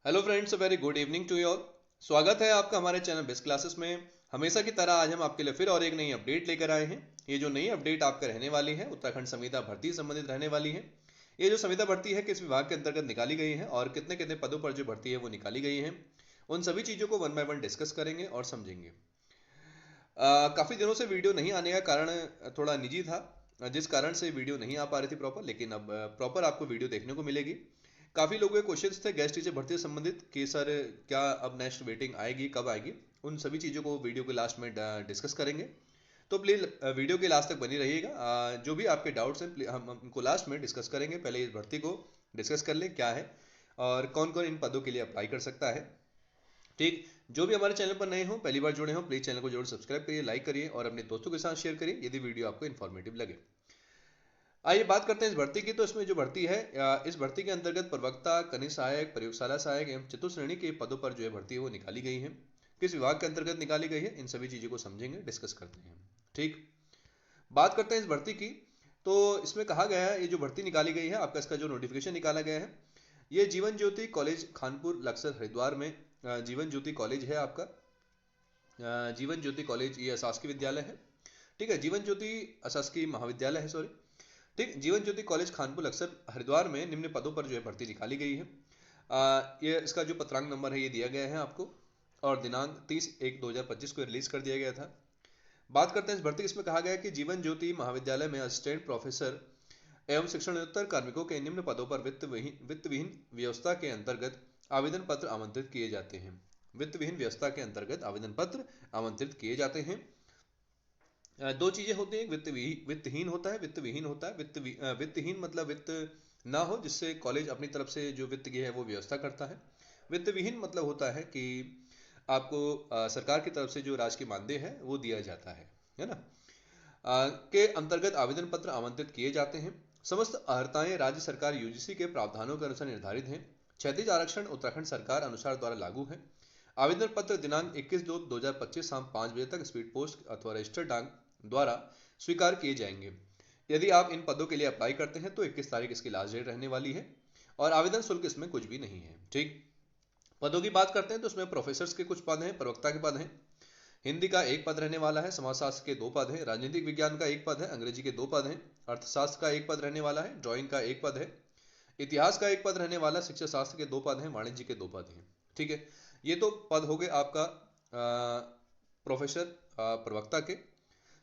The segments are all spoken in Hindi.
Hello friends, very good evening to you all. स्वागत है आपका हमारे चैनल बेस्ट क्लासेस में। हमेशा की तरह आज हम आपके लिए फिर और एक नई अपडेट लेकर आए हैं। ये जो नई अपडेट आपका रहने वाली है उत्तराखंड संविदा भर्ती संबंधित रहने वाली है। ये जो संविदा भर्ती है किस विभाग के अंतर्गत निकाली गई है और कितने कितने पदों पर जो भर्ती है वो निकाली गई है, उन सभी चीज़ों को वन बाय वन डिस्कस करेंगे और समझेंगे। काफ़ी दिनों से वीडियो नहीं आने का कारण थोड़ा निजी था, जिस कारण से वीडियो नहीं आ पा रही थी प्रॉपर, लेकिन अब प्रॉपर आपको वीडियो देखने को मिलेगी। काफ़ी लोगों के क्वेश्चंस थे गेस्ट टीचर भर्ती से संबंधित कि सर क्या अब नेक्स्ट वेटिंग आएगी, कब आएगी। उन सभी चीज़ों को वीडियो के लास्ट में डिस्कस करेंगे, तो प्लीज़ वीडियो के लास्ट तक बनी रहिएगा। जो भी आपके डाउट्स हैं हम उनको लास्ट में डिस्कस करेंगे। पहले इस भर्ती को डिस्कस कर लें क्या है और कौन कौन इन पदों के लिए अप्लाई कर सकता है। ठीक, जो भी हमारे चैनल पर नए हो, पहली बार जुड़े हो, प्लीज़ चैनल को जरूर सब्सक्राइब करिए, लाइक करिए और अपने दोस्तों के साथ शेयर करिए यदि वीडियो आपको इन्फॉर्मेटिव लगे। आइए बात करते हैं इस भर्ती की। तो इसमें जो भर्ती है, इस भर्ती के अंतर्गत प्रवक्ता, कनिष्ठ सहायक, प्रयोगशाला सहायक एवं चतुश्रेणी के पदों पर जो है भर्ती है वो निकाली गई है। किस विभाग के अंतर्गत निकाली गई है, इन सभी चीज़ों को समझेंगे, डिस्कस करते हैं। ठीक, बात करते हैं इस भर्ती की। तो इसमें कहा गया है, ये जो भर्ती निकाली गई है आपका, इसका जो नोटिफिकेशन निकाला गया है, ये जीवन ज्योति कॉलेज खानपुर लक्सर हरिद्वार में जीवन ज्योति कॉलेज है आपका। जीवन ज्योति कॉलेज ये अशासकीय विद्यालय है। ठीक है, जीवन ज्योति अशासकीय महाविद्यालय है, सॉरी। ठीक, जीवन ज्योति कॉलेज खानपुर अक्सर हरिद्वार में निम्न पदों पर जो है भर्ती निकाली गई है। ये इसका जो पत्रांक नंबर है ये दिया गया है आपको और दिनांक 30/1/2025 को रिलीज कर दिया गया था। बात करते हैं इस भर्ती। इसमें कहा गया है कि जीवन ज्योति महाविद्यालय में असिस्टेंट प्रोफेसर एवं शिक्षणोत्तर कार्मिकों के निम्न पदों पर वित्त विहीन व्यवस्था के अंतर्गत आवेदन पत्र आमंत्रित किए जाते हैं। वित्त विहीन व्यवस्था के अंतर्गत आवेदन पत्र आमंत्रित किए जाते हैं। दो चीजें होती हैं, वित्तहीन होता है, वित्त विहीन होता है। वित्तहीन मतलब वित्त ना हो, जिससे कॉलेज अपनी तरफ से जो वित्त की है वो व्यवस्था करता है। वित्त विहीन मतलब होता है कि आपको सरकार की तरफ से जो राजकीय मानदेय है वो दिया जाता है ना। के अंतर्गत आवेदन पत्र आमंत्रित किए जाते हैं। समस्त अर्हताएं राज्य सरकार यूजीसी के प्रावधानों के अनुसार निर्धारित हैं। क्षैतिज आरक्षण उत्तराखंड सरकार अनुसार द्वारा लागू है। आवेदन पत्र दिनांक 21/2/2025 शाम 5 बजे तक स्पीड पोस्ट अथवा रजिस्टर्ड डाक द्वारा स्वीकार किए जाएंगे। यदि आप इन पदों के लिए अप्लाई करते हैं तो 21 तारीख इसकी लास्ट डेट रहने वाली है और आवेदन शुल्क इसमें कुछ भी नहीं है। ठीक, पदों की बात करते हैं तो इसमें प्रोफेसर्स के कुछ पद हैं, प्रवक्ता के पद हैं, हिंदी का एक पद रहने वाला है, समाजशास्त्र के 2 पद हैं, राजनीतिक विज्ञान का एक पद है, अंग्रेजी के 2 पद हैं, अर्थशास्त्र का एक पद रहने वाला है, ड्राइंग का एक पद है, इतिहास का एक पद रहने वाला, शिक्षा शास्त्र के 2 पद हैं, वाणिज्य के 2 पद हैं। ठीक है, ये तो पद हो गए आपका प्रोफेसर प्रवक्ता के।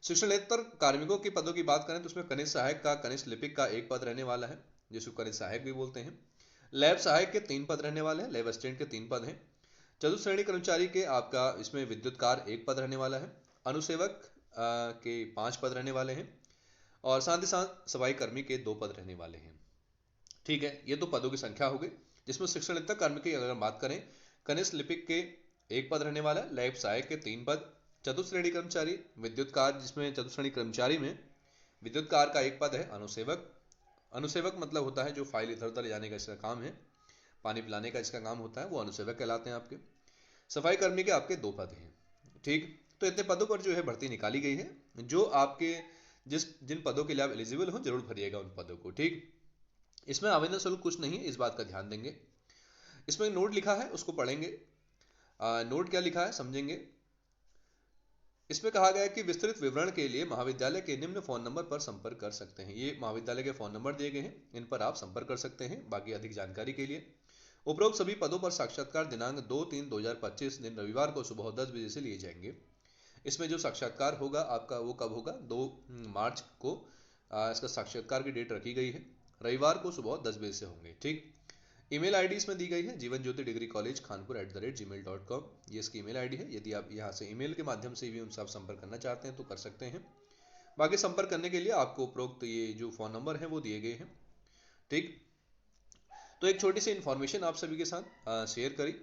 शिक्षणेतर कार्मिकों की पदों की बात करें तो उसमें कनिष्ठ सहायक का, कनिष्ठ लिपिक का एक पद रहने वाला है, जिसको कनिष्ठ सहायक भी बोलते हैं। लैब सहायक के 3 पद रहने वाले हैं, लैब असिस्टेंट के 3 पद हैं। चतुश्रेणी कर्मचारी के आपका इसमें विद्युतकार एक पद रहने वाला है। अनुसेवक के 5 पद रहने वाले हैं और साथ ही साथ सफाई कर्मी के 2 पद रहने वाले हैं। ठीक है, ये तो पदों की संख्या हो गई, जिसमें शिक्षणेतर कार्मिक की अगर हम बात करें, कनिष्ठ लिपिक के 1 पद रहने वाला है, लैब सहायक के 3 पद, चतुश्रेणी कर्मचारी विद्युतकार, जिसमें चतुश्रेणी कर्मचारी में विद्युतकार का 1 पद है। अनुसेवक, अनुसेवक मतलब होता है जो फाइल इधर उधर ले जाने का इसका काम है, पानी पिलाने का इसका काम होता है, वो अनुसेवक कहलाते हैं आपके। सफाई कर्मी के आपके 2 पद हैं। ठीक, तो इतने पदों पर जो है भर्ती निकाली गई है। जो आपके जिन पदों के लिए आप एलिजिबल हो जरूर भरिएगा उन पदों को। ठीक, इसमें आवेदन शुल्क कुछ नहीं है, इस बात का ध्यान देंगे। इसमें नोट लिखा है उसको पढ़ेंगे। नोट क्या लिखा है समझेंगे। इसमें कहा गया है कि विस्तृत विवरण के लिए महाविद्यालय के निम्न फोन नंबर पर संपर्क कर सकते हैं। ये महाविद्यालय के फोन नंबर दिए गए हैं, इन पर आप संपर्क कर सकते हैं बाकी अधिक जानकारी के लिए। उपरोक्त सभी पदों पर साक्षात्कार दिनांक 2/3/2025 दिन रविवार को सुबह 10 बजे से लिए जाएंगे। इसमें जो साक्षात्कार होगा आपका वो कब होगा, 2 मार्च को इसका साक्षात्कार की डेट रखी गई है, रविवार को सुबह 10 बजे से होंगे। ठीक, ईमेल आईडी इसमें दी गई है Jeevan Jyoti degree college Khanpur @gmail.com, ये इसकी ईमेल आईडी है। यदि आप यहाँ से ईमेल के माध्यम से भी उनसे आप संपर्क करना चाहते हैं तो कर सकते हैं। बाकी संपर्क करने के लिए आपको उपरोक्त ये जो फोन नंबर है वो दिए गए हैं। ठीक, तो एक छोटी सी इन्फॉर्मेशन आप सभी के साथ शेयर करी,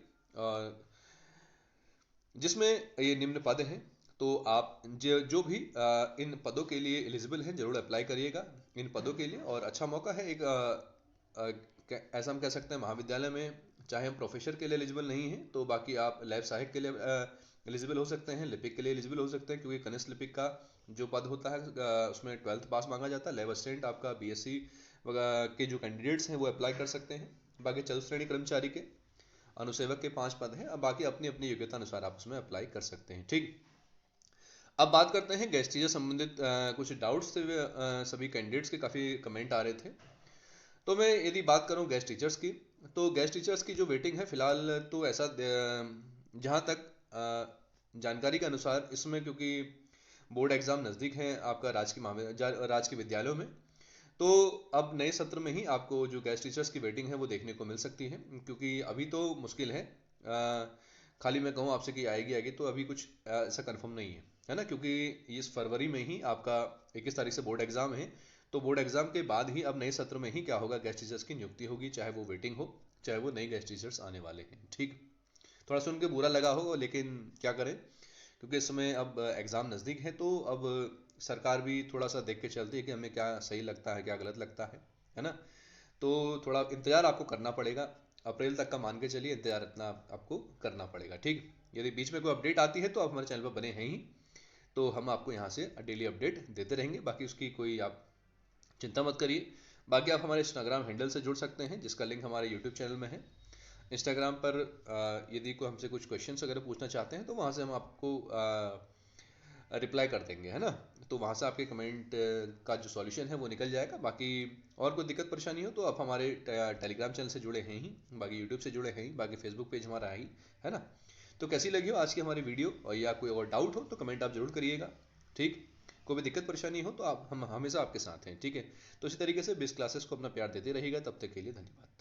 जिसमें ये निम्न पद हैं। तो आप जो भी इन पदों के लिए एलिजिबल हैं जरूर अप्लाई करिएगा इन पदों के लिए, और अच्छा मौका है एक ऐसा हम कह सकते हैं महाविद्यालय में, चाहे हम प्रोफेसर के लिए एलिजिबल नहीं हैं तो बाकी आप लैब सहायक के लिए एलिजिबल हो सकते हैं, लिपिक के लिए एलिजिबल हो सकते हैं, क्योंकि कनिष्ठ लिपिक का जो पद होता है उसमें 12th पास मांगा जाता है। लैब असिस्टेंट आपका बीएससी के जो कैंडिडेट्स हैं वो अप्लाई कर सकते हैं, बाकी चतुश्रेणी कर्मचारी के अनुसेवक के 5 पद हैं। अब बाकी अपनी अपनी योग्यता अनुसार आप उसमें अप्लाई कर सकते हैं। ठीक, अब बात करते हैं गेस्ट टीचर संबंधित कुछ डाउट्स थे, सभी कैंडिडेट्स के काफ़ी कमेंट आ रहे थे। तो मैं यदि बात करूं गेस्ट टीचर्स की, तो गेस्ट टीचर्स की जो वेटिंग है फिलहाल तो ऐसा जहां तक जानकारी के अनुसार इसमें, क्योंकि बोर्ड एग्जाम नज़दीक है आपका राजकीय विद्यालयों में, तो अब नए सत्र में ही आपको जो गेस्ट टीचर्स की वेटिंग है वो देखने को मिल सकती है, क्योंकि अभी तो मुश्किल है। खाली मैं कहूँ आपसे कि आएगी आएगी तो अभी कुछ ऐसा कंफर्म नहीं है ना, क्योंकि इस फरवरी में ही आपका 21 तारीख से बोर्ड एग्जाम है। तो बोर्ड एग्जाम के बाद ही अब नए सत्र में ही क्या होगा, गेस्ट टीचर्स की नियुक्ति होगी, चाहे वो वेटिंग हो चाहे वो नए गेस्ट टीचर्स आने वाले हैं। ठीक, थोड़ा सुन के बुरा लगा होगा, लेकिन क्या करें, क्योंकि इस समय अब एग्ज़ाम नज़दीक है, तो अब सरकार भी थोड़ा सा देख के चलती है कि हमें क्या सही लगता है क्या गलत लगता है ना। तो थोड़ा इंतज़ार आपको करना पड़ेगा, अप्रैल तक का मान के चलिए, इंतज़ार इतना आपको करना पड़ेगा। ठीक, यदि बीच में कोई अपडेट आती है तो आप हमारे चैनल पर बने हैं ही, तो हम आपको यहाँ से डेली अपडेट देते रहेंगे, बाकी उसकी कोई आप चिंता मत करिए। बाकी आप हमारे इंस्टाग्राम हैंडल से जुड़ सकते हैं, जिसका लिंक हमारे यूट्यूब चैनल में है। इंस्टाग्राम पर यदि कोई हमसे कुछ क्वेश्चंस अगर पूछना चाहते हैं तो वहाँ से हम आपको रिप्लाई कर देंगे, है ना। तो वहाँ से आपके कमेंट का जो सॉल्यूशन है वो निकल जाएगा। बाकी और कोई दिक्कत परेशानी हो तो आप हमारे टेलीग्राम चैनल से जुड़े हैं ही, बाकी यूट्यूब से जुड़े हैं ही, बाकी फेसबुक पेज हमारा है ना। तो कैसी लगी हो आज की हमारी वीडियो, और या कोई और डाउट हो तो कमेंट आप जरूर करिएगा। ठीक, कोई भी दिक्कत परेशानी हो तो आप हम हमेशा आपके साथ हैं। ठीक है, तो इसी तरीके से बेस क्लासेस को अपना प्यार देते रहिएगा। तब तक के लिए धन्यवाद।